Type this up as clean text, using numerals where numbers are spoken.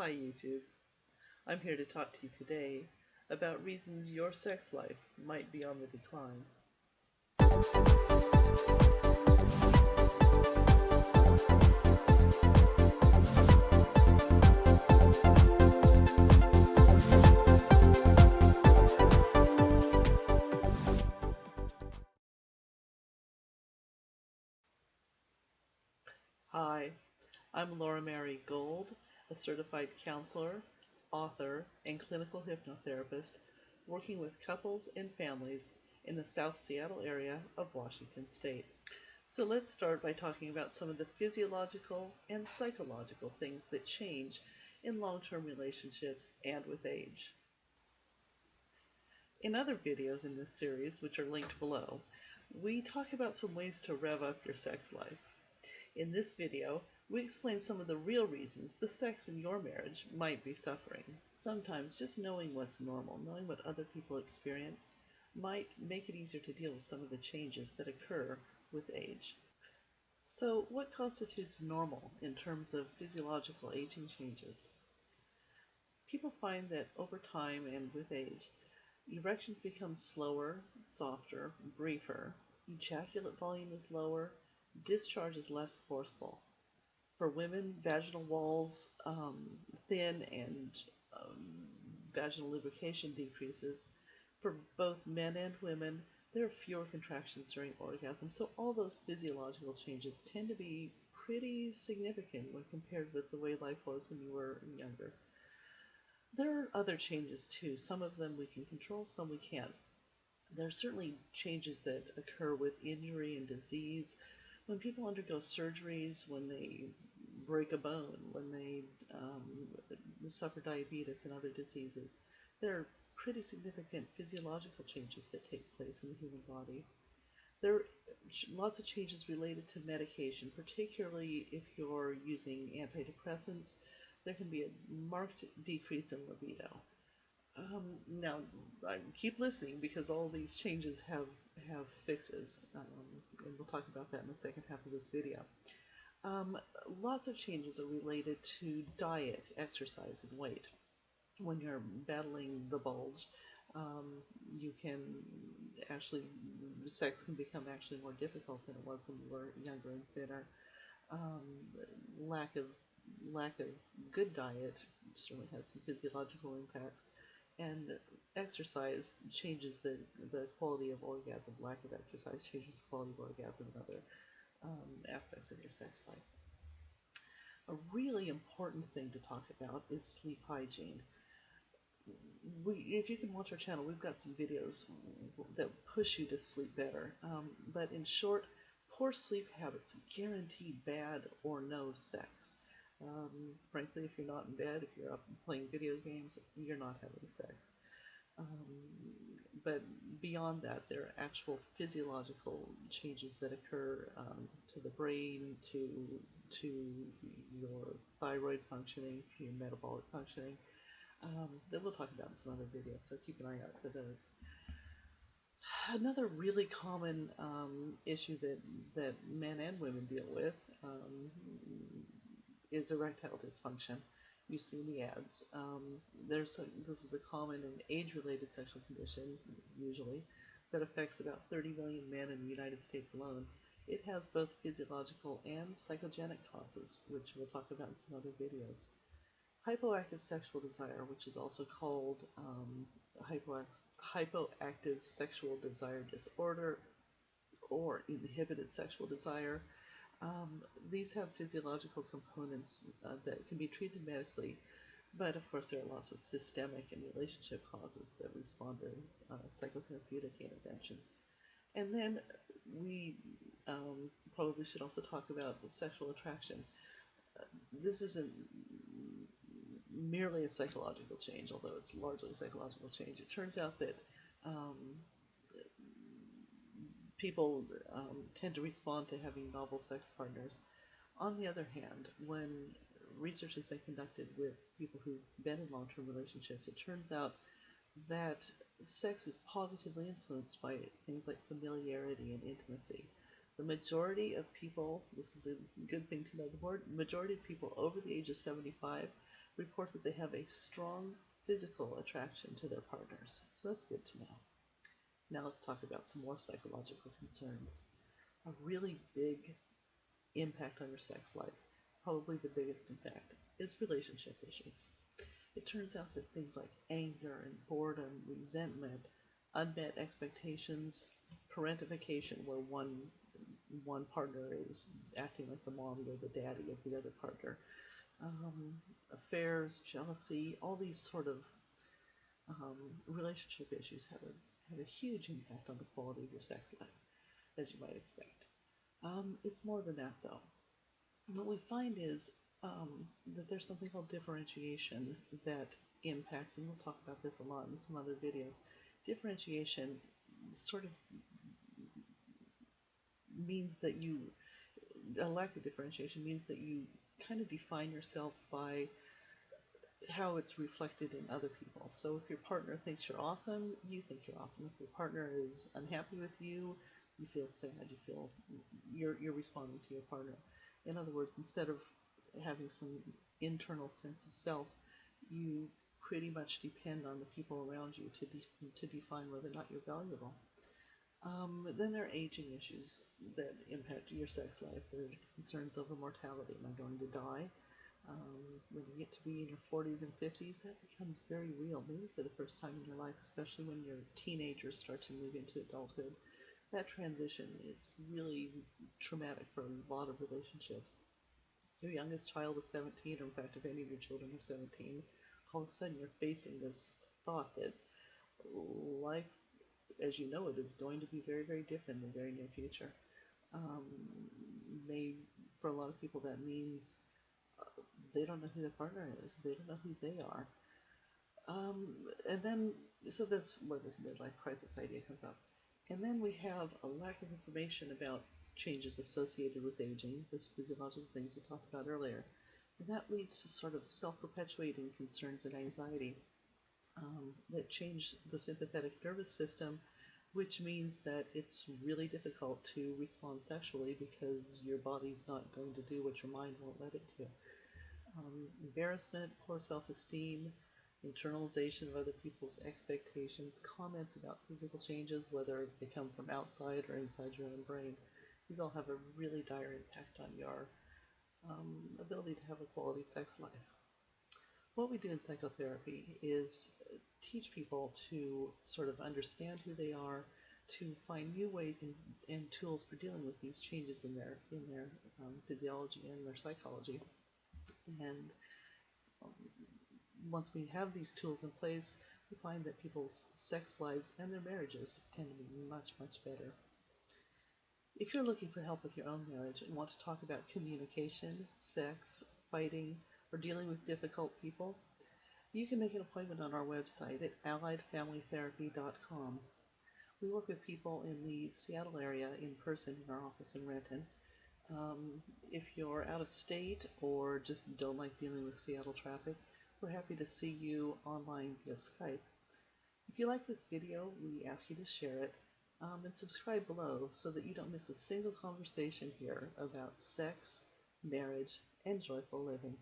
Hi YouTube, I'm here to talk to you today about reasons your sex life might be on the decline. Hi, I'm Laura Mary Gold, a certified counselor, author, and clinical hypnotherapist working with couples and families in the South Seattle area of Washington State. So let's start by talking about some of the physiological and psychological things that change in long-term relationships and with age. In other videos in this series, which are linked below, we talk about some ways to rev up your sex life. In this video, we explain some of the real reasons the sex in your marriage might be suffering. Sometimes just knowing what's normal, knowing what other people experience, might make it easier to deal with some of the changes that occur with age. So, what constitutes normal in terms of physiological aging changes? People find that over time and with age, erections become slower, softer, briefer, ejaculate volume is lower, discharge is less forceful. For women, vaginal walls thin and vaginal lubrication decreases. For both men and women, there are fewer contractions during orgasm, so all those physiological changes tend to be pretty significant when compared with the way life was when you were younger. There are other changes too. Some of them we can control, some we can't. There are certainly changes that occur with injury and disease. When people undergo surgeries, when they break a bone, when they suffer diabetes and other diseases, there are pretty significant physiological changes that take place in the human body. There are lots of changes related to medication, particularly if you're using antidepressants. There can be a marked decrease in libido. Now, keep listening because all these changes have fixes, and we'll talk about that in the second half of this video. Lots of changes are related to diet, exercise, and weight. When you're battling the bulge, you can actually, sex can become actually more difficult than it was when you were younger and thinner. Lack of good diet certainly has some physiological impacts, and exercise changes the quality of orgasm. Lack of exercise changes the quality of orgasm and other aspects of your sex life. A really important thing to talk about is sleep hygiene. If you can watch our channel, we've got some videos that push you to sleep better. But in short, poor sleep habits guarantee bad or no sex. Frankly, if you're not in bed, if you're up playing video games, you're not having sex. But beyond that, there are actual physiological changes that occur to the brain, to your thyroid functioning, to your metabolic functioning, that we'll talk about in some other videos, so keep an eye out for those. Another really common issue that men and women deal with is erectile dysfunction. You've seen the ads. This is a common and age-related sexual condition, usually, that affects about 30 million men in the United States alone. It has both physiological and psychogenic causes, which we'll talk about in some other videos. Hypoactive sexual desire, which is also called hypoactive sexual desire disorder or inhibited sexual desire. These have physiological components that can be treated medically, but of course there are lots of systemic and relationship causes that respond to psychotherapeutic interventions. And then we probably should also talk about the sexual attraction. This isn't merely a psychological change, although it's largely a psychological change. It turns out that people tend to respond to having novel sex partners. On the other hand, when research has been conducted with people who've been in long-term relationships, it turns out that sex is positively influenced by things like familiarity and intimacy. The majority of people, this is a good thing to know, the majority of people over the age of 75 report that they have a strong physical attraction to their partners. So that's good to know. Now let's talk about some more psychological concerns. A really big impact on your sex life, probably the biggest impact, is relationship issues. It turns out that things like anger and boredom, resentment, unmet expectations, parentification, where one partner is acting like the mommy or the daddy of the other partner, affairs, jealousy, all these sort of relationship issues have a huge impact on the quality of your sex life, as you might expect. It's more than that, though. What we find is that there's something called differentiation that impacts, and we'll talk about this a lot in some other videos. Differentiation sort of means that a lack of differentiation means that you kind of define yourself by how it's reflected in other people. So if your partner thinks you're awesome, you think you're awesome. If your partner is unhappy with you, you feel sad. You feel you're responding to your partner. In other words, instead of having some internal sense of self, you pretty much depend on the people around you to define whether or not you're valuable. Then there are aging issues that impact your sex life. There are concerns over mortality. Am I going to die? When you get to be in your 40s and 50s, that becomes very real, maybe for the first time in your life, especially when your teenagers start to move into adulthood. That transition is really traumatic for a lot of relationships. Your youngest child is 17, or in fact, if any of your children are 17, all of a sudden you're facing this thought that life as you know it is going to be very, very different in the very near future. For a lot of people, that means they don't know who their partner is. They don't know who they are. So that's where this midlife crisis idea comes up. And then we have a lack of information about changes associated with aging, those physiological things we talked about earlier. And that leads to sort of self-perpetuating concerns and anxiety that change the sympathetic nervous system, which means that it's really difficult to respond sexually because your body's not going to do what your mind won't let it do. Embarrassment, poor self-esteem, internalization of other people's expectations, comments about physical changes, whether they come from outside or inside your own brain. These all have a really dire impact on your ability to have a quality sex life. What we do in psychotherapy is teach people to sort of understand who they are, to find new ways and tools for dealing with these changes in their physiology and their psychology. And once we have these tools in place, we find that people's sex lives and their marriages tend to be much, much better. If you're looking for help with your own marriage and want to talk about communication, sex, fighting, or dealing with difficult people, you can make an appointment on our website at alliedfamilytherapy.com. We work with people in the Seattle area in person in our office in Renton. If you're out of state or just don't like dealing with Seattle traffic, we're happy to see you online via Skype. If you like this video, we ask you to share it and subscribe below so that you don't miss a single conversation here about sex, marriage, and joyful living.